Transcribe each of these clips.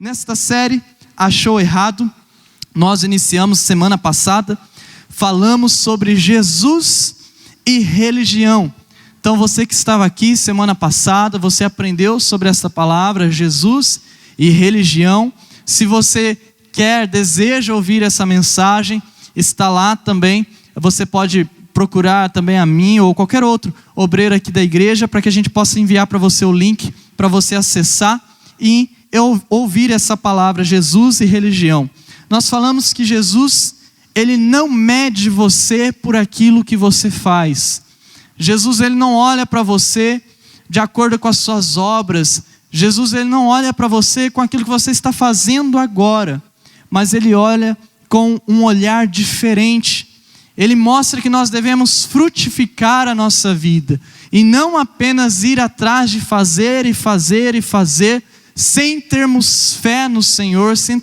Nesta série, Achou Errado, nós iniciamos semana passada, falamos sobre Jesus e religião. Então você que estava aqui semana passada, você aprendeu sobre essa palavra, Jesus e religião. Se você deseja ouvir essa mensagem, está lá também. Você pode procurar também a mim ou qualquer outro obreiro aqui da igreja, para que a gente possa enviar para você o link, para você acessar e ouvir essa palavra, Jesus e religião. Nós falamos que Jesus, ele não mede você por aquilo que você faz. Jesus, ele não olha para você de acordo com as suas obras. Jesus, ele não olha para você com aquilo que você está fazendo agora, mas ele olha com um olhar diferente. Ele mostra que nós devemos frutificar a nossa vida e não apenas ir atrás de fazer e fazer e fazer, sem termos fé no Senhor, sem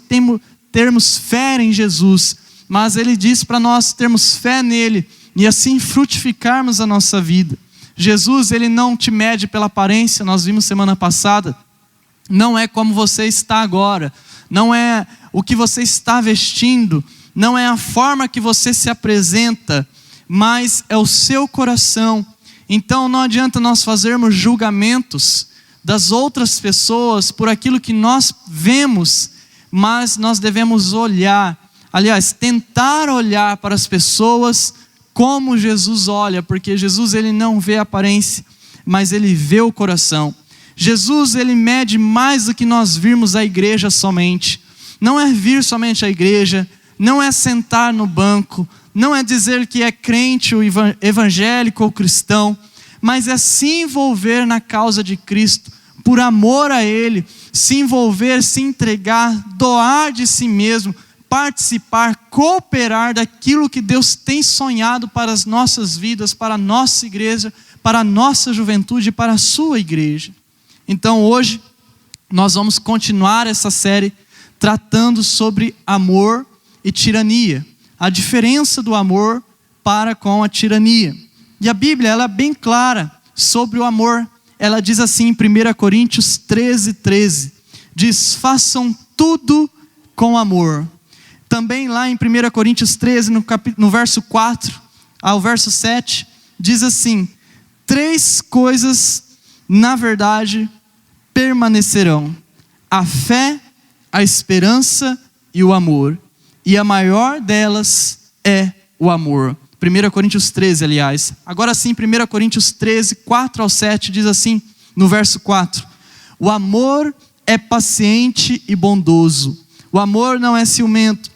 termos fé em Jesus. Mas ele diz para nós termos fé nele e assim frutificarmos a nossa vida. Jesus, ele não te mede pela aparência, nós vimos semana passada. Não é como você está agora, não é o que você está vestindo, não é a forma que você se apresenta, mas é o seu coração. Então não adianta nós fazermos julgamentos das outras pessoas por aquilo que nós vemos, mas nós devemos tentar olhar para as pessoas como Jesus olha, porque Jesus, ele não vê a aparência, mas ele vê o coração. Jesus, ele mede mais do que nós virmos a igreja somente. Não é vir somente à igreja, não é sentar no banco, não é dizer que é crente ou evangélico ou cristão, mas é se envolver na causa de Cristo, por amor a Ele, se envolver, se entregar, doar de si mesmo, participar, cooperar daquilo que Deus tem sonhado para as nossas vidas, para a nossa igreja, para a nossa juventude, para a sua igreja. Então hoje nós vamos continuar essa série tratando sobre amor e tirania, a diferença do amor para com a tirania. E a Bíblia, ela é bem clara sobre o amor. Ela diz assim em 1 Coríntios 13, diz: façam tudo com amor. Também lá em 1 Coríntios 13, no verso 4 ao verso 7, diz assim: 3 coisas, na verdade, permanecerão: a fé, a esperança e o amor. E a maior delas é o amor. 1 Coríntios 13, aliás. Agora sim, 1 Coríntios 13, 4 ao 7, diz assim, no verso 4. O amor é paciente e bondoso. O amor não é ciumento,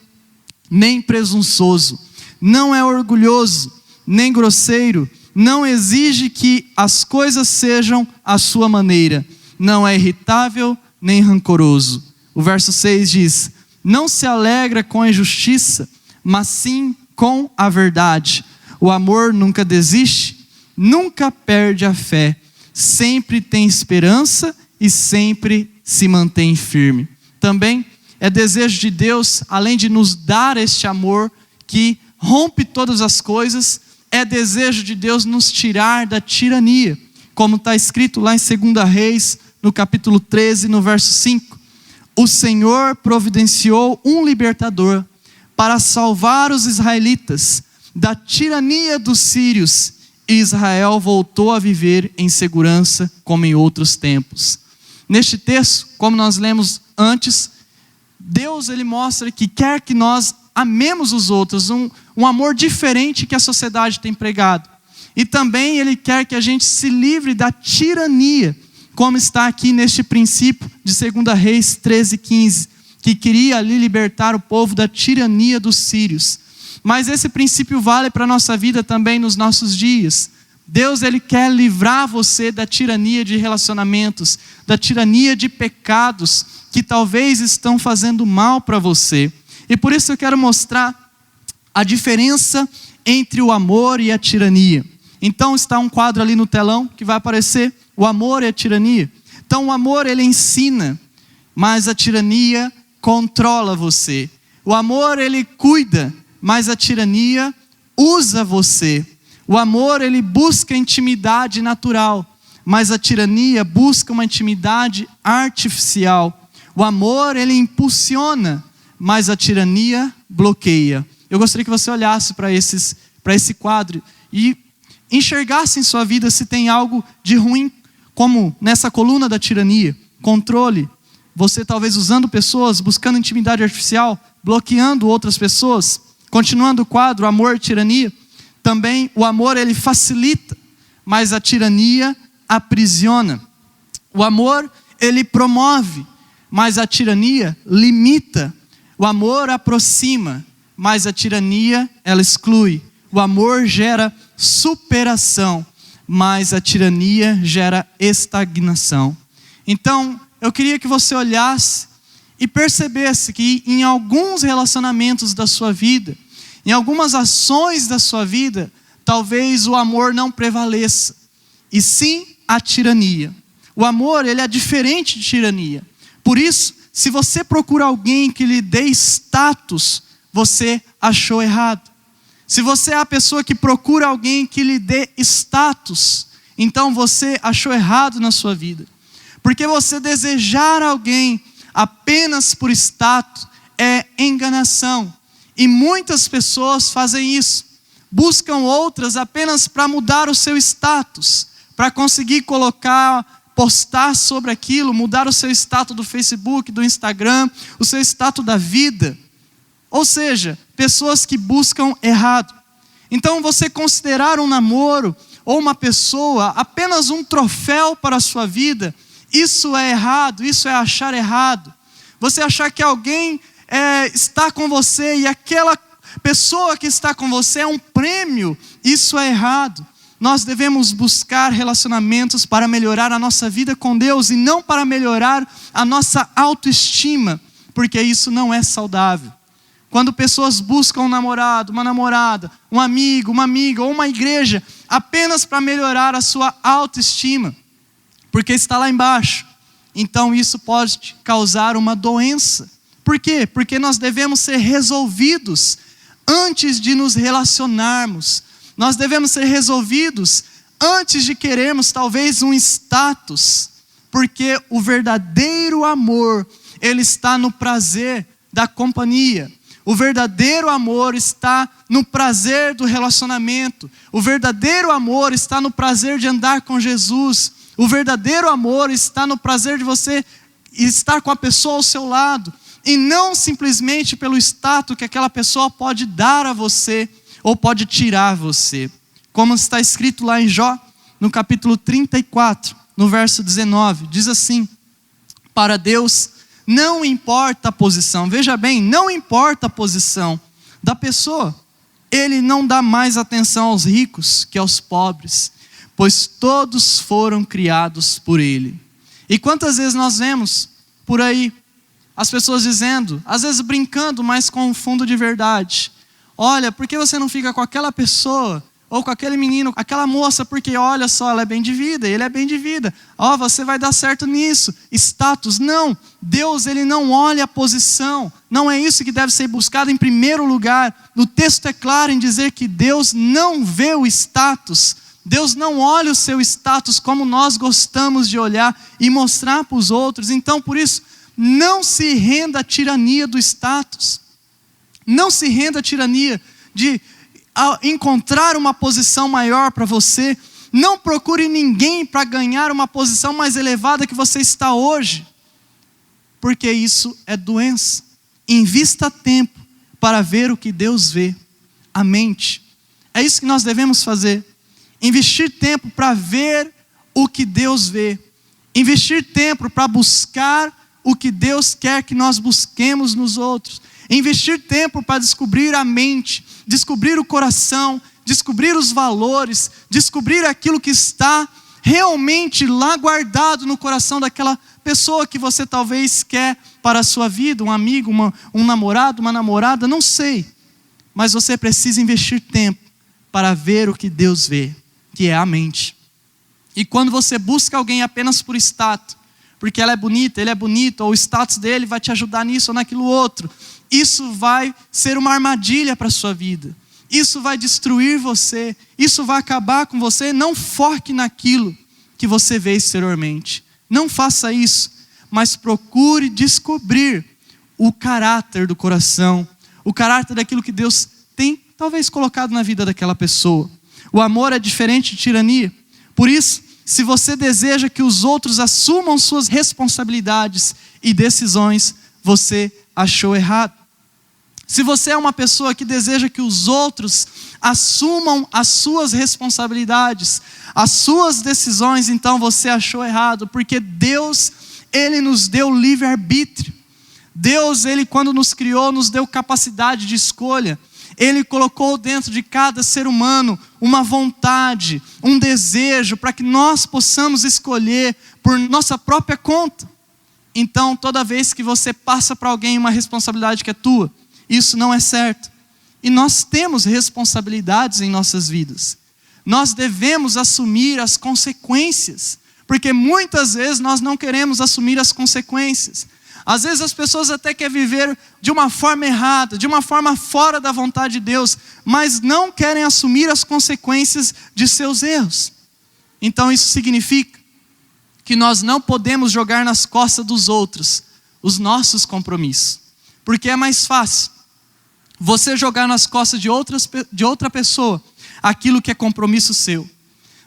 nem presunçoso. Não é orgulhoso, nem grosseiro. Não exige que as coisas sejam à sua maneira. Não é irritável, nem rancoroso. O verso 6 diz: não se alegra com a injustiça, mas sim com a verdade. O amor nunca desiste, nunca perde a fé, sempre tem esperança e sempre se mantém firme. Também é desejo de Deus, além de nos dar este amor que rompe todas as coisas, é desejo de Deus nos tirar da tirania, como está escrito lá em 2 Reis, no capítulo 13, no verso 5. O Senhor providenciou um libertador para salvar os israelitas da tirania dos sírios, e Israel voltou a viver em segurança como em outros tempos. Neste texto, como nós lemos antes, Deus, ele mostra que quer que nós amemos os outros, um amor diferente que a sociedade tem pregado. E também ele quer que a gente se livre da tirania, como está aqui neste princípio de 2 Reis 13:15, que queria ali libertar o povo da tirania dos sírios. Mas esse princípio vale para a nossa vida também nos nossos dias. Deus, ele quer livrar você da tirania de relacionamentos, da tirania de pecados que talvez estão fazendo mal para você. E por isso eu quero mostrar a diferença entre o amor e a tirania. Então está um quadro ali no telão que vai aparecer: o amor e a tirania. Então o amor, ele ensina, mas a tirania controla você. O amor, ele cuida, mas a tirania usa você. O amor, ele busca intimidade natural, mas a tirania busca uma intimidade artificial. O amor, ele impulsiona, mas a tirania bloqueia. Eu gostaria que você olhasse para esse quadro e enxergasse em sua vida se tem algo de ruim, como nessa coluna da tirania, controle. Você talvez usando pessoas, buscando intimidade artificial, bloqueando outras pessoas. Continuando o quadro, amor, tirania. Também o amor, ele facilita, mas a tirania aprisiona. O amor, ele promove, mas a tirania limita. O amor aproxima, mas a tirania, ela exclui. O amor gera superação, mas a tirania gera estagnação. Então, eu queria que você olhasse e percebesse que em alguns relacionamentos da sua vida, em algumas ações da sua vida, talvez o amor não prevaleça, e sim a tirania. O amor, ele é diferente de tirania. Por isso, se você procura alguém que lhe dê status, você achou errado. Se você é a pessoa que procura alguém que lhe dê status, então você achou errado na sua vida. Porque você desejar alguém apenas por status é enganação. E muitas pessoas fazem isso. Buscam outras apenas para mudar o seu status, para conseguir postar sobre aquilo, mudar o seu status do Facebook, do Instagram, o seu status da vida. Ou seja, pessoas que buscam errado. Então você considerar um namoro ou uma pessoa apenas um troféu para a sua vida, isso é errado, isso é achar errado. Você achar que alguém está com você e aquela pessoa que está com você é um prêmio, isso é errado. Nós devemos buscar relacionamentos para melhorar a nossa vida com Deus e não para melhorar a nossa autoestima, porque isso não é saudável. Quando pessoas buscam um namorado, uma namorada, um amigo, uma amiga ou uma igreja apenas para melhorar a sua autoestima, porque está lá embaixo, então isso pode causar uma doença. Por quê? Porque nós devemos ser resolvidos antes de nos relacionarmos. Nós devemos ser resolvidos antes de querermos talvez um status, porque o verdadeiro amor, ele está no prazer da companhia. O verdadeiro amor está no prazer do relacionamento. O verdadeiro amor está no prazer de andar com Jesus. O verdadeiro amor está no prazer de você estar com a pessoa ao seu lado. E não simplesmente pelo status que aquela pessoa pode dar a você ou pode tirar a você. Como está escrito lá em Jó, no capítulo 34, no verso 19. Diz assim: para Deus não importa a posição. Veja bem, não importa a posição da pessoa. Ele não dá mais atenção aos ricos que aos pobres, pois todos foram criados por Ele. E quantas vezes nós vemos por aí as pessoas dizendo, às vezes brincando, mas com um fundo de verdade: olha, por que você não fica com aquela pessoa, ou com aquele menino, aquela moça, porque olha só, ela é bem de vida, ele é bem de vida. Você vai dar certo nisso. Status, não. Deus, ele não olha a posição. Não é isso que deve ser buscado em primeiro lugar. O texto é claro em dizer que Deus não vê o status. Deus não olha o seu status como nós gostamos de olhar e mostrar para os outros. Então, por isso, não se renda à tirania do status. Não se renda à tirania de encontrar uma posição maior para você. Não procure ninguém para ganhar uma posição mais elevada que você está hoje, porque isso é doença. Invista tempo para ver o que Deus vê, a mente. É isso que nós devemos fazer. Investir tempo para ver o que Deus vê. Investir tempo para buscar o que Deus quer que nós busquemos nos outros. Investir tempo para descobrir a mente, descobrir o coração, descobrir os valores, descobrir aquilo que está realmente lá guardado no coração daquela pessoa que você talvez quer para a sua vida, um amigo, um namorado, uma namorada, não sei. Mas você precisa investir tempo para ver o que Deus vê, que é a mente. E quando você busca alguém apenas por status, porque ela é bonita, ele é bonito, ou o status dele vai te ajudar nisso ou naquilo outro, isso vai ser uma armadilha para a sua vida. Isso vai destruir você. Isso vai acabar com você. Não foque naquilo que você vê exteriormente. Não faça isso. mas procure descobrir o caráter do coração, o caráter daquilo que Deus tem talvez colocado na vida daquela pessoa. O amor é diferente de tirania. Por isso, se você deseja que os outros assumam suas responsabilidades e decisões, você achou errado. Se você é uma pessoa que deseja que os outros assumam as suas responsabilidades, as suas decisões, então você achou errado, porque Deus, Ele nos deu livre-arbítrio. Deus, Ele quando nos criou, nos deu capacidade de escolha. Ele colocou dentro de cada ser humano uma vontade, um desejo, para que nós possamos escolher por nossa própria conta. Então, toda vez que você passa para alguém uma responsabilidade que é tua, isso não é certo. E nós temos responsabilidades em nossas vidas. Nós devemos assumir as consequências, porque muitas vezes nós não queremos assumir as consequências. Às vezes as pessoas até querem viver de uma forma errada, de uma forma fora da vontade de Deus, mas não querem assumir as consequências de seus erros. Então isso significa que nós não podemos jogar nas costas dos outros os nossos compromissos, porque é mais fácil você jogar nas costas de outra pessoa aquilo que é compromisso seu.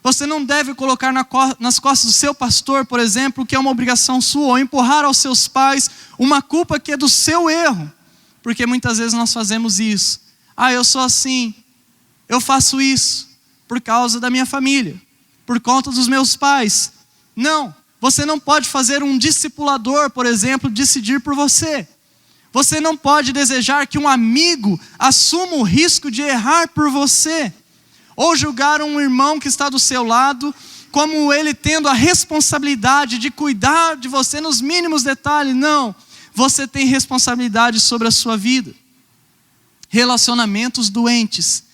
Você não deve colocar nas costas do seu pastor, por exemplo, que é uma obrigação sua, ou empurrar aos seus pais uma culpa que é do seu erro. Porque muitas vezes nós fazemos isso. Eu sou assim, eu faço isso por causa da minha família, por conta dos meus pais. Não, você não pode fazer um discipulador, por exemplo, decidir por você. Você não pode desejar que um amigo assuma o risco de errar por você. Ou julgar um irmão que está do seu lado, como ele tendo a responsabilidade de cuidar de você nos mínimos detalhes. Não, você tem responsabilidade sobre a sua vida. Relacionamentos doentes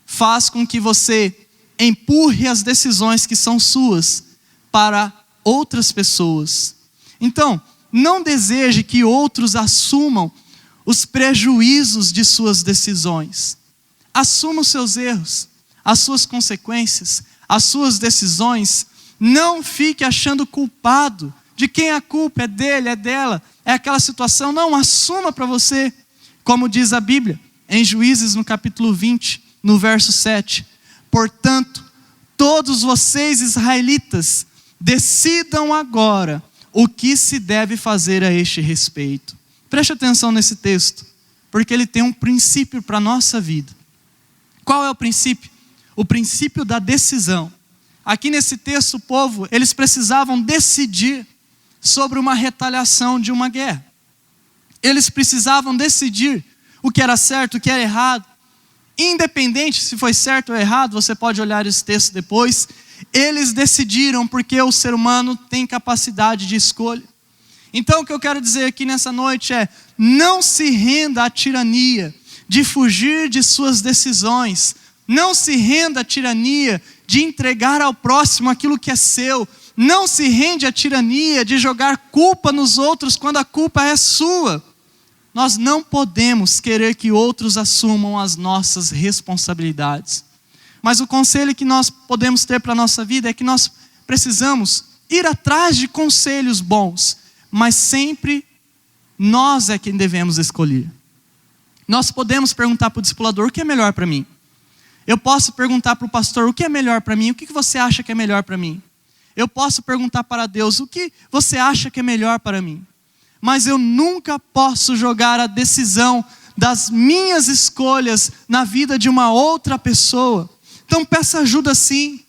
faz com que você empurre as decisões que são suas para outras pessoas. Então, não deseje que outros assumam os prejuízos de suas decisões. Assuma os seus erros, as suas consequências, as suas decisões. Não fique achando culpado de quem a culpa é dele, é dela, é aquela situação. Não, assuma para você. Como diz a Bíblia, em Juízes no capítulo 20, no verso 7. Portanto, todos vocês israelitas, decidam agora o que se deve fazer a este respeito. Preste atenção nesse texto, porque ele tem um princípio para a nossa vida. Qual é o princípio? O princípio da decisão. Aqui nesse texto, o povo, eles precisavam decidir sobre uma retaliação de uma guerra. Eles precisavam decidir o que era certo, o que era errado. Independente se foi certo ou errado, você pode olhar esse texto depois. Eles decidiram porque o ser humano tem capacidade de escolha. Então o que eu quero dizer aqui nessa noite é: não se renda à tirania de fugir de suas decisões. Não se renda à tirania de entregar ao próximo aquilo que é seu. Não se rende à tirania de jogar culpa nos outros quando a culpa é sua. Nós não podemos querer que outros assumam as nossas responsabilidades. Mas o conselho que nós podemos ter para a nossa vida é que nós precisamos ir atrás de conselhos bons, mas sempre nós é quem devemos escolher. Nós podemos perguntar para o discipulador: o que é melhor para mim? Eu posso perguntar para o pastor: o que é melhor para mim? O que você acha que é melhor para mim? Eu posso perguntar para Deus: o que você acha que é melhor para mim? Mas eu nunca posso jogar a decisão das minhas escolhas na vida de uma outra pessoa. Então peça ajuda sim,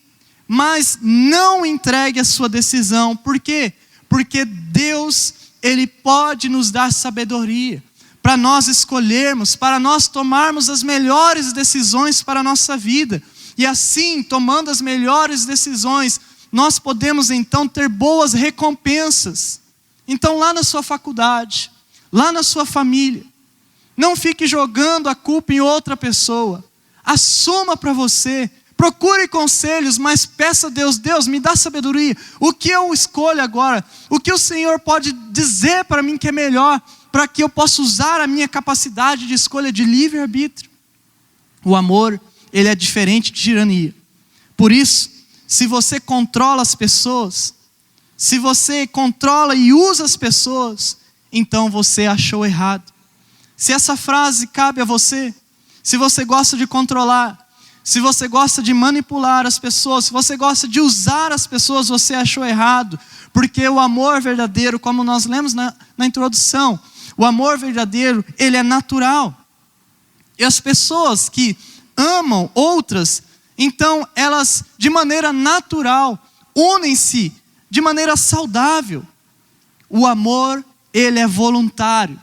mas não entregue a sua decisão. Por quê? Porque Deus, Ele pode nos dar sabedoria para nós escolhermos, para nós tomarmos as melhores decisões para a nossa vida. E assim, tomando as melhores decisões, nós podemos então ter boas recompensas. Então lá na sua faculdade, lá na sua família, não fique jogando a culpa em outra pessoa. Assuma para você, procure conselhos, mas peça a Deus: Deus, me dá sabedoria. O que eu escolho agora? O que o Senhor pode dizer para mim que é melhor, para que eu possa usar a minha capacidade de escolha de livre-arbítrio? O amor, ele é diferente de tirania. Por isso, se você controla as pessoas, se você controla e usa as pessoas, então você achou errado. Se essa frase cabe a você, se você gosta de controlar, se você gosta de manipular as pessoas, se você gosta de usar as pessoas, você achou errado. Porque o amor verdadeiro, como nós lemos na introdução, o amor verdadeiro, ele é natural. E as pessoas que amam outras, então elas de maneira natural unem-se de maneira saudável. O amor, ele é voluntário.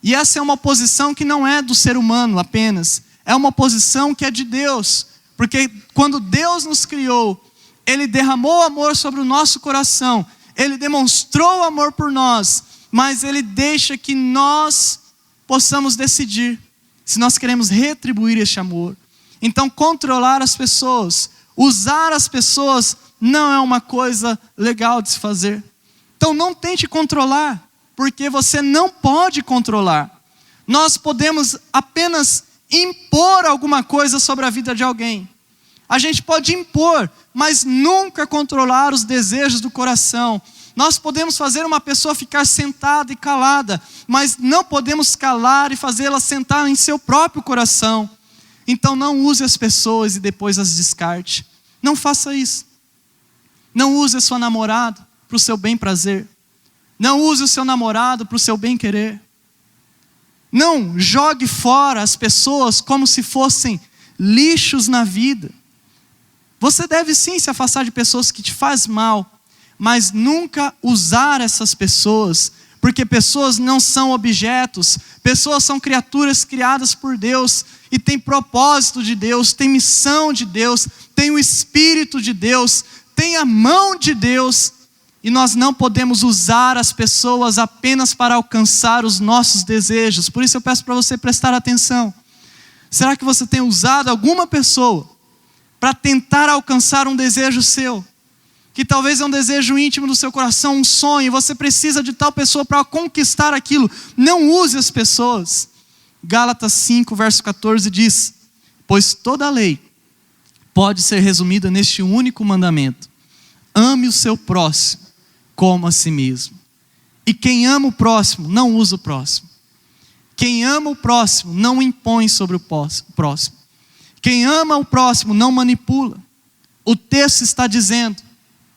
E essa é uma posição que não é do ser humano apenas, é uma posição que é de Deus. Porque quando Deus nos criou, Ele derramou amor sobre o nosso coração, Ele demonstrou amor por nós, mas Ele deixa que nós possamos decidir se nós queremos retribuir este amor. Então, controlar as pessoas, usar as pessoas, não é uma coisa legal de se fazer. Então, não tente controlar, porque você não pode controlar. Nós podemos apenas impor alguma coisa sobre a vida de alguém. A gente pode impor, mas nunca controlar os desejos do coração. Nós podemos fazer uma pessoa ficar sentada e calada, mas não podemos calar e fazê-la sentar em seu próprio coração. Então não use as pessoas e depois as descarte. Não faça isso. Não use a sua namorada para o seu bem prazer. Não use o seu namorado para o seu bem querer. Não jogue fora as pessoas como se fossem lixos na vida. Você deve sim se afastar de pessoas que te fazem mal, mas nunca usar essas pessoas, porque pessoas não são objetos, pessoas são criaturas criadas por Deus, e tem propósito de Deus, tem missão de Deus, tem o Espírito de Deus, tem a mão de Deus, e nós não podemos usar as pessoas apenas para alcançar os nossos desejos. Por isso eu peço para você prestar atenção. Será que você tem usado alguma pessoa para tentar alcançar um desejo seu? Que talvez é um desejo íntimo do seu coração, um sonho, e você precisa de tal pessoa para conquistar aquilo. Não use as pessoas. Gálatas 5, verso 14 diz: pois toda a lei pode ser resumida neste único mandamento: ame o seu próximo como a si mesmo. E quem ama o próximo, não usa o próximo. Quem ama o próximo, não impõe sobre o próximo. Quem ama o próximo, não manipula. O texto está dizendo: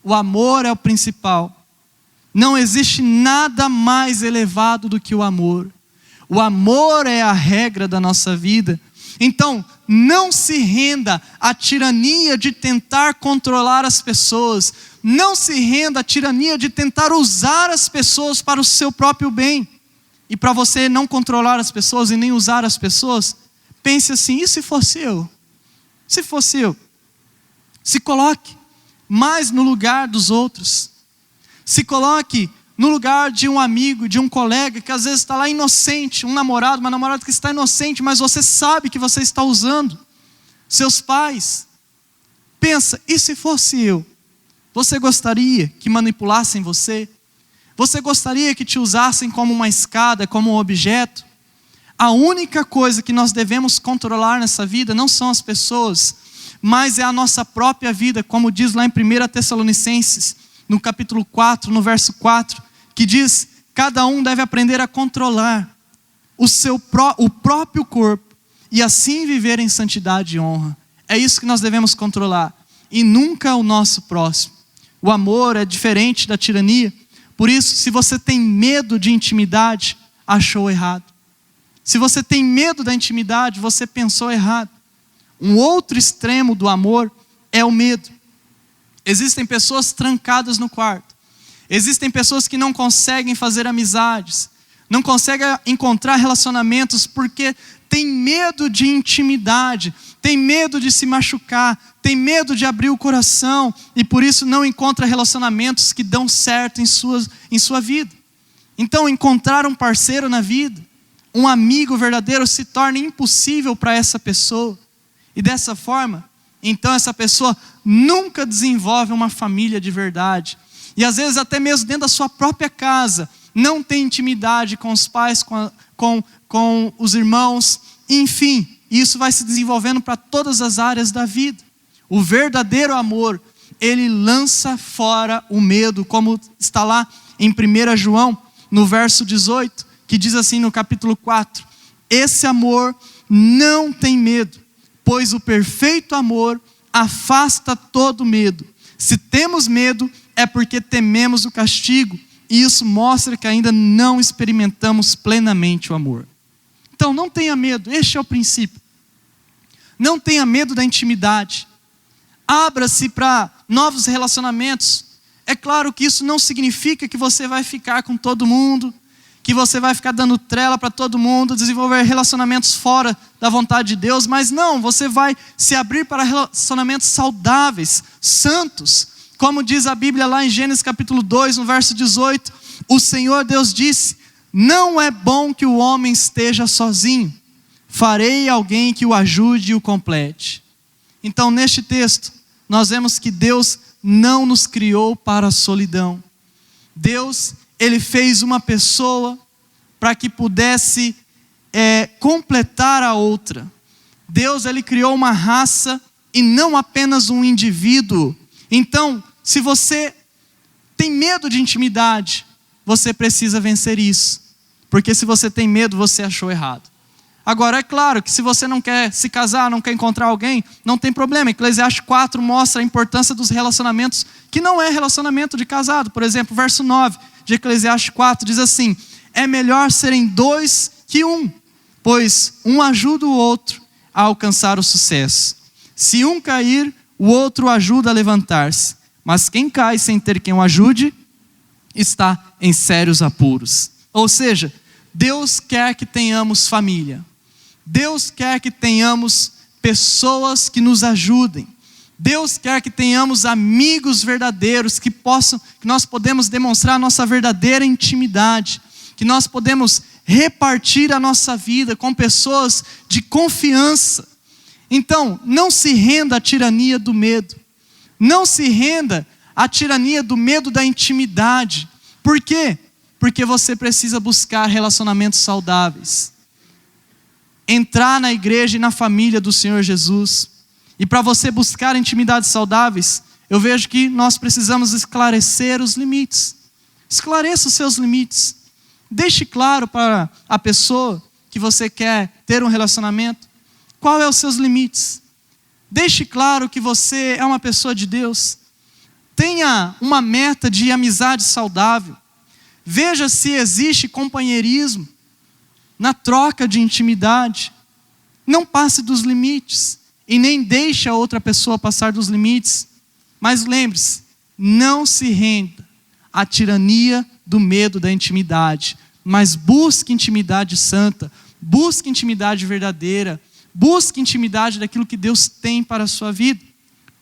o amor é o principal. Não existe nada mais elevado do que o amor. O amor é a regra da nossa vida. Então, não se renda à tirania de tentar controlar as pessoas. Não se renda à tirania de tentar usar as pessoas para o seu próprio bem. E para você não controlar as pessoas e nem usar as pessoas, pense assim: e se fosse eu? Se fosse eu? Se coloque mais no lugar dos outros. Se coloque no lugar de um amigo, de um colega que às vezes está lá inocente, um namorado, uma namorada que está inocente, mas você sabe que você está usando. Seus pais. Pensa, e se fosse eu? Você gostaria que manipulassem você? Você gostaria que te usassem como uma escada, como um objeto? A única coisa que nós devemos controlar nessa vida não são as pessoas, mas é a nossa própria vida, como diz lá em 1 Tessalonicenses, no capítulo 4, no verso 4, que diz: cada um deve aprender a controlar o próprio corpo, e assim viver em santidade e honra. É isso que nós devemos controlar, e nunca o nosso próximo. O amor é diferente da tirania. Por isso, se você tem medo de intimidade, achou errado. Se você tem medo da intimidade, você pensou errado. Um outro extremo do amor é o medo. Existem pessoas trancadas no quarto. Existem pessoas que não conseguem fazer amizades, não conseguem encontrar relacionamentos porque tem medo de intimidade, tem medo de se machucar, tem medo de abrir o coração, e por isso não encontra relacionamentos que dão certo em sua vida. Então, encontrar um parceiro na vida, um amigo verdadeiro, se torna impossível para essa pessoa. E dessa forma, então essa pessoa nunca desenvolve uma família de verdade. E às vezes até mesmo dentro da sua própria casa, não tem intimidade com os pais, com os irmãos, enfim. Isso vai se desenvolvendo para todas as áreas da vida. O verdadeiro amor ele lança fora o medo, como está lá em 1 João, no verso 18, que diz assim no capítulo 4, esse amor não tem medo, pois o perfeito amor afasta todo medo. Se temos medo, é porque tememos o castigo, e isso mostra que ainda não experimentamos plenamente o amor. Então não tenha medo, este é o princípio. Não tenha medo da intimidade. Abra-se para novos relacionamentos. É claro que isso não significa que você vai ficar com todo mundo, que você vai ficar dando trela para todo mundo, desenvolver relacionamentos fora da vontade de Deus, mas não, você vai se abrir para relacionamentos saudáveis, santos. Como diz a Bíblia lá em Gênesis capítulo 2, no verso 18, o Senhor Deus disse, não é bom que o homem esteja sozinho, farei alguém que o ajude e o complete. Então neste texto, nós vemos que Deus não nos criou para a solidão. Deus, Ele fez uma pessoa para que pudesse completar a outra. Deus, Ele criou uma raça e não apenas um indivíduo. Então, se você tem medo de intimidade, você precisa vencer isso. Porque se você tem medo, você achou errado. Agora, é claro que se você não quer se casar, não quer encontrar alguém, não tem problema. Eclesiastes 4 mostra a importância dos relacionamentos, que não é relacionamento de casado. Por exemplo, verso 9 de Eclesiastes 4 diz assim, é melhor serem dois que um, pois um ajuda o outro a alcançar o sucesso. Se um cair, o outro ajuda a levantar-se. Mas quem cai sem ter quem o ajude, está em sérios apuros. Ou seja, Deus quer que tenhamos família. Deus quer que tenhamos pessoas que nos ajudem. Deus quer que tenhamos amigos verdadeiros, que nós podemos demonstrar a nossa verdadeira intimidade, que nós podemos repartir a nossa vida com pessoas de confiança. Então, não se renda à tirania do medo. Não se renda à tirania do medo da intimidade. Por quê? Porque você precisa buscar relacionamentos saudáveis. Entrar na igreja e na família do Senhor Jesus. E para você buscar intimidades saudáveis, eu vejo que nós precisamos esclarecer os limites. Esclareça os seus limites. Deixe claro para a pessoa que você quer ter um relacionamento, qual é os seus limites. Deixe claro que você é uma pessoa de Deus. Tenha uma meta de amizade saudável. Veja se existe companheirismo na troca de intimidade. Não passe dos limites e nem deixe a outra pessoa passar dos limites. Mas lembre-se, não se renda à tirania do medo da intimidade, mas busque intimidade santa, busque intimidade verdadeira, busque intimidade daquilo que Deus tem para a sua vida.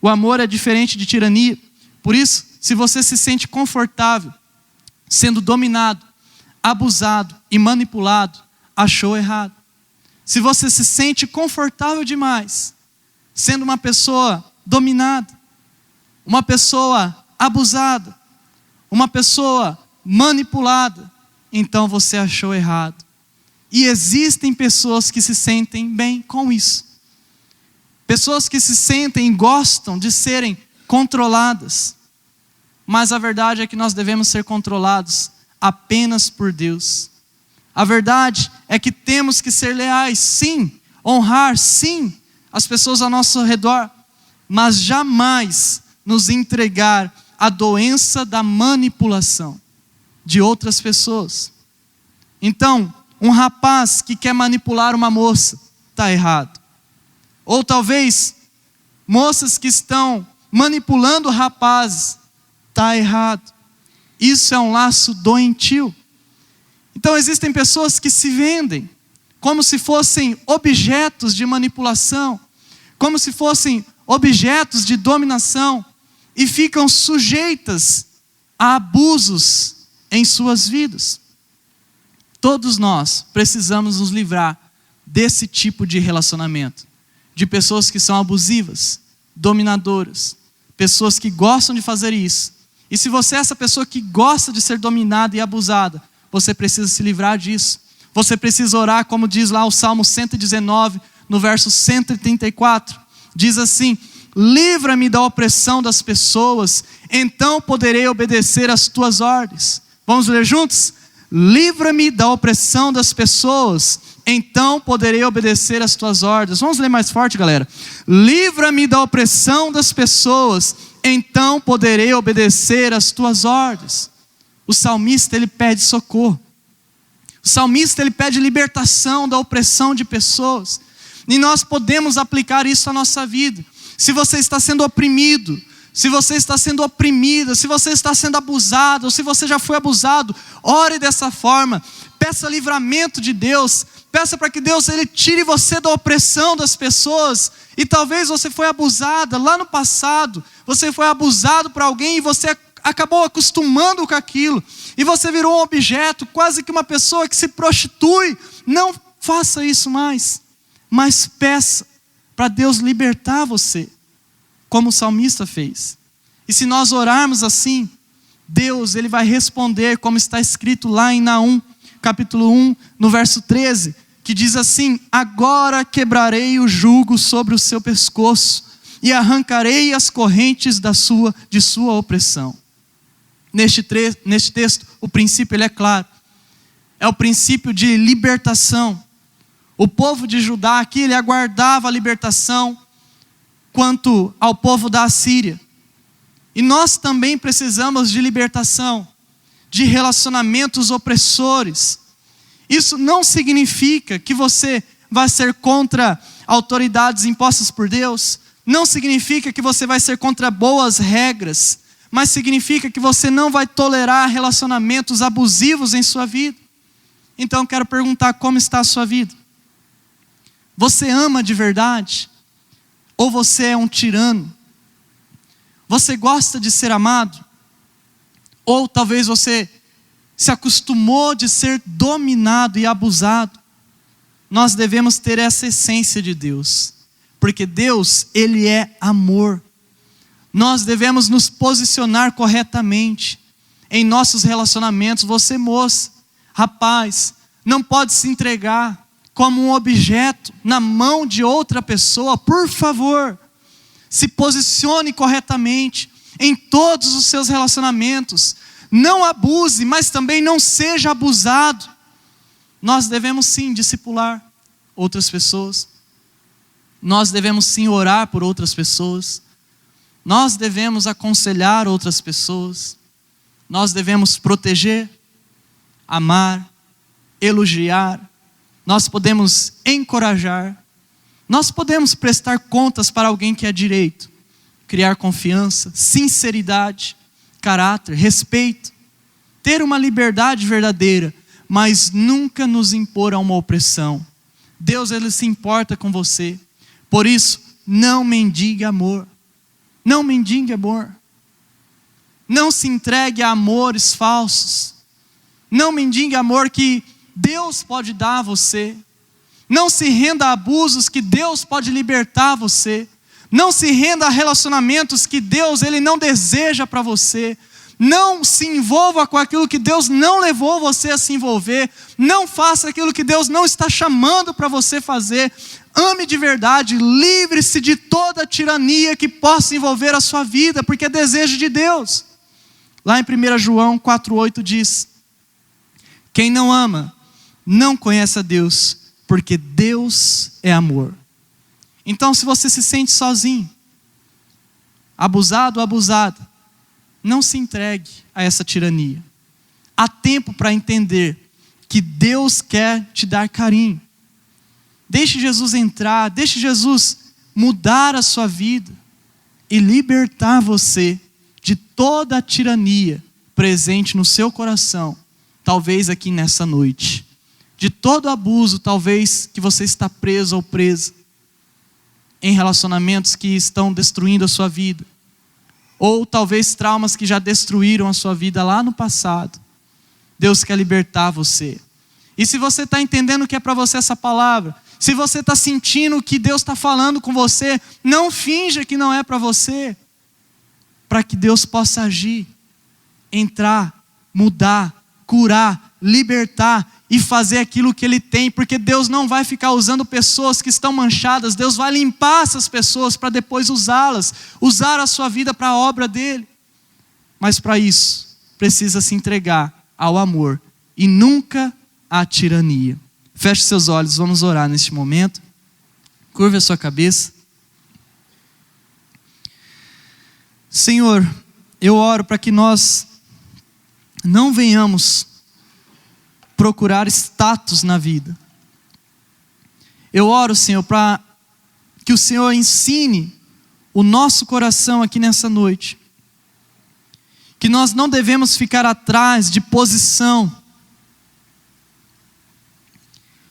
O amor é diferente de tirania. Por isso, se você se sente confortável sendo dominado, abusado e manipulado, achou errado. Se você se sente confortável demais sendo uma pessoa dominada, uma pessoa abusada, uma pessoa manipulada, então você achou errado. E existem pessoas que se sentem bem com isso. Pessoas que se sentem e gostam de serem controladas. Mas a verdade é que nós devemos ser controlados apenas por Deus. A verdade é que temos que ser leais, sim. Honrar, sim, as pessoas ao nosso redor. Mas jamais nos entregar à doença da manipulação de outras pessoas. Então, um rapaz que quer manipular uma moça, está errado. Ou talvez, moças que estão manipulando rapazes, está errado. Isso é um laço doentio. Então existem pessoas que se vendem como se fossem objetos de manipulação, como se fossem objetos de dominação e ficam sujeitas a abusos em suas vidas. Todos nós precisamos nos livrar desse tipo de relacionamento, de pessoas que são abusivas, dominadoras, pessoas que gostam de fazer isso. E se você é essa pessoa que gosta de ser dominada e abusada, você precisa se livrar disso. Você precisa orar, como diz lá o Salmo 119, no verso 134. Diz assim, livra-me da opressão das pessoas, então poderei obedecer às tuas ordens. Vamos ler juntos? Livra-me da opressão das pessoas, então poderei obedecer às tuas ordens. Vamos ler mais forte, galera. Livra-me da opressão das pessoas, então poderei obedecer às tuas ordens. O salmista, ele pede socorro. O salmista, ele pede libertação da opressão de pessoas. E nós podemos aplicar isso à nossa vida. Se você está sendo oprimido, se você está sendo oprimida, se você está sendo abusado, ou se você já foi abusado, ore dessa forma. Peça livramento de Deus. Peça para que Deus ele tire você da opressão das pessoas. E talvez você foi abusada lá no passado. Você foi abusado por alguém e você acabou acostumando com aquilo. E você virou um objeto, quase que uma pessoa que se prostitui. Não faça isso mais. Mas peça para Deus libertar você, como o salmista fez. E se nós orarmos assim, Deus ele vai responder, como está escrito lá em Naum, capítulo 1, no verso 13, que diz assim: agora quebrarei o jugo sobre o seu pescoço, e arrancarei as correntes de sua opressão. Neste texto, o princípio ele é claro. É o princípio de libertação. O povo de Judá aqui, ele aguardava a libertação quanto ao povo da Assíria. E nós também precisamos de libertação, de relacionamentos opressores. Isso não significa que você vai ser contra autoridades impostas por Deus. Não significa que você vai ser contra boas regras. Mas significa que você não vai tolerar relacionamentos abusivos em sua vida. Então eu quero perguntar, como está a sua vida? Você ama de verdade? Ou você é um tirano? Você gosta de ser amado? Ou talvez você se acostumou de ser dominado e abusado? Nós devemos ter essa essência de Deus, porque Deus, ele é amor. Nós devemos nos posicionar corretamente em nossos relacionamentos. Você, moça, rapaz, não pode se entregar como um objeto na mão de outra pessoa. Por favor, se posicione corretamente em todos os seus relacionamentos. Não abuse, mas também não seja abusado. Nós devemos sim discipular outras pessoas. Nós devemos sim orar por outras pessoas. Nós devemos aconselhar outras pessoas. Nós devemos proteger, amar, elogiar. Nós podemos encorajar. Nós podemos prestar contas para alguém que é direito. Criar confiança, sinceridade, caráter, respeito. Ter uma liberdade verdadeira, mas nunca nos impor a uma opressão. Deus, ele se importa com você. Por isso, não mendigue amor. Não mendigue amor. Não se entregue a amores falsos. Não mendigue amor que Deus pode dar a você. Não se renda a abusos que Deus pode libertar você. Não se renda a relacionamentos que Deus ele não deseja para você. Não se envolva com aquilo que Deus não levou você a se envolver. Não faça aquilo que Deus não está chamando para você fazer. Ame de verdade, livre-se de toda tirania que possa envolver a sua vida, porque é desejo de Deus. Lá em 1 João 4,8 diz: quem não ama, não conhece a Deus, porque Deus é amor. Então, se você se sente sozinho, abusado ou abusada, não se entregue a essa tirania. Há tempo para entender que Deus quer te dar carinho. Deixe Jesus entrar, deixe Jesus mudar a sua vida e libertar você de toda a tirania presente no seu coração, talvez aqui nessa noite. De todo abuso, talvez, que você está preso ou presa em relacionamentos que estão destruindo a sua vida. Ou talvez traumas que já destruíram a sua vida lá no passado. Deus quer libertar você. E se você está entendendo que é para você essa palavra, se você está sentindo que Deus está falando com você, não finja que não é para você. Para que Deus possa agir, entrar, mudar, curar, libertar e fazer aquilo que Ele tem, porque Deus não vai ficar usando pessoas que estão manchadas, Deus vai limpar essas pessoas para depois usá-las, usar a sua vida para a obra dEle. Mas para isso, precisa se entregar ao amor e nunca à tirania. Feche seus olhos, vamos orar neste momento. Curva a sua cabeça. Senhor, eu oro para que nós não venhamos procurar status na vida. Eu oro, Senhor, para que o Senhor ensine o nosso coração aqui nessa noite. Que nós não devemos ficar atrás de posição.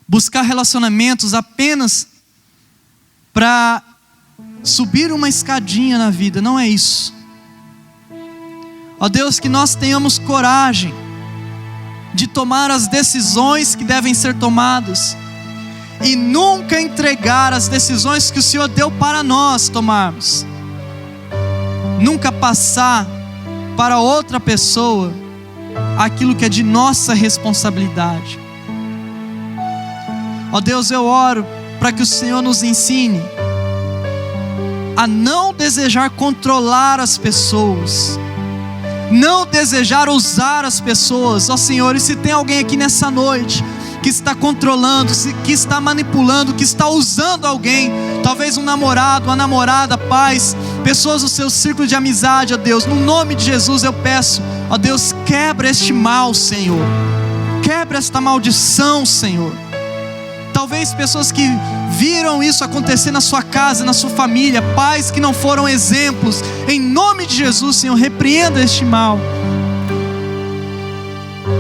Buscar relacionamentos apenas para subir uma escadinha na vida, não é isso. Ó Deus, que nós tenhamos coragem de tomar as decisões que devem ser tomadas e nunca entregar as decisões que o Senhor deu para nós tomarmos. Nunca passar para outra pessoa aquilo que é de nossa responsabilidade. Ó Deus, eu oro para que o Senhor nos ensine a não desejar controlar as pessoas, não desejar usar as pessoas. Ó Senhor, e se tem alguém aqui nessa noite que está controlando, que está manipulando, que está usando alguém, talvez um namorado, uma namorada, pais, pessoas do seu círculo de amizade, ó Deus, no nome de Jesus eu peço, ó Deus, quebra este mal, Senhor, quebra esta maldição, Senhor. Talvez pessoas que viram isso acontecer na sua casa, na sua família, pais que não foram exemplos, em nome de Jesus, Senhor, repreenda este mal.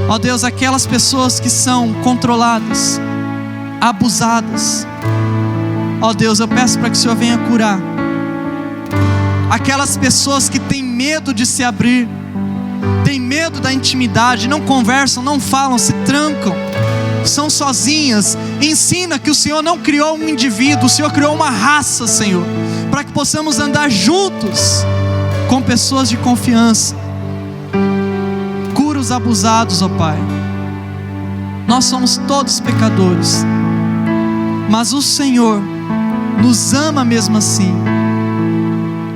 Ó Deus, aquelas pessoas que são controladas, abusadas, ó Deus, eu peço para que o Senhor venha curar. Aquelas pessoas que têm medo de se abrir, têm medo da intimidade, não conversam, não falam, se trancam, são sozinhas. Ensina que o Senhor não criou um indivíduo, o Senhor criou uma raça, Senhor, para que possamos andar juntos com pessoas de confiança. Cura os abusados, ó Pai. Nós somos todos pecadores, mas o Senhor nos ama mesmo assim.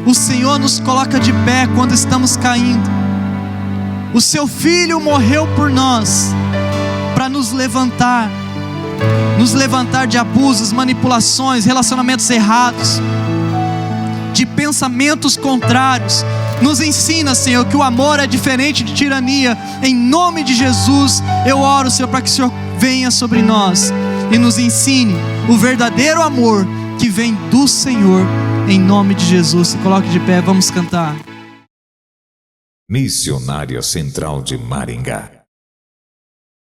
O Senhor nos coloca de pé quando estamos caindo. O seu Filho morreu por nós para nos levantar de abusos, manipulações, relacionamentos errados, de pensamentos contrários. Nos ensina, Senhor, que o amor é diferente de tirania. Em nome de Jesus, eu oro, Senhor, para que o Senhor venha sobre nós e nos ensine o verdadeiro amor que vem do Senhor. Em nome de Jesus, se coloque de pé, vamos cantar. Missionária Central de Maringá.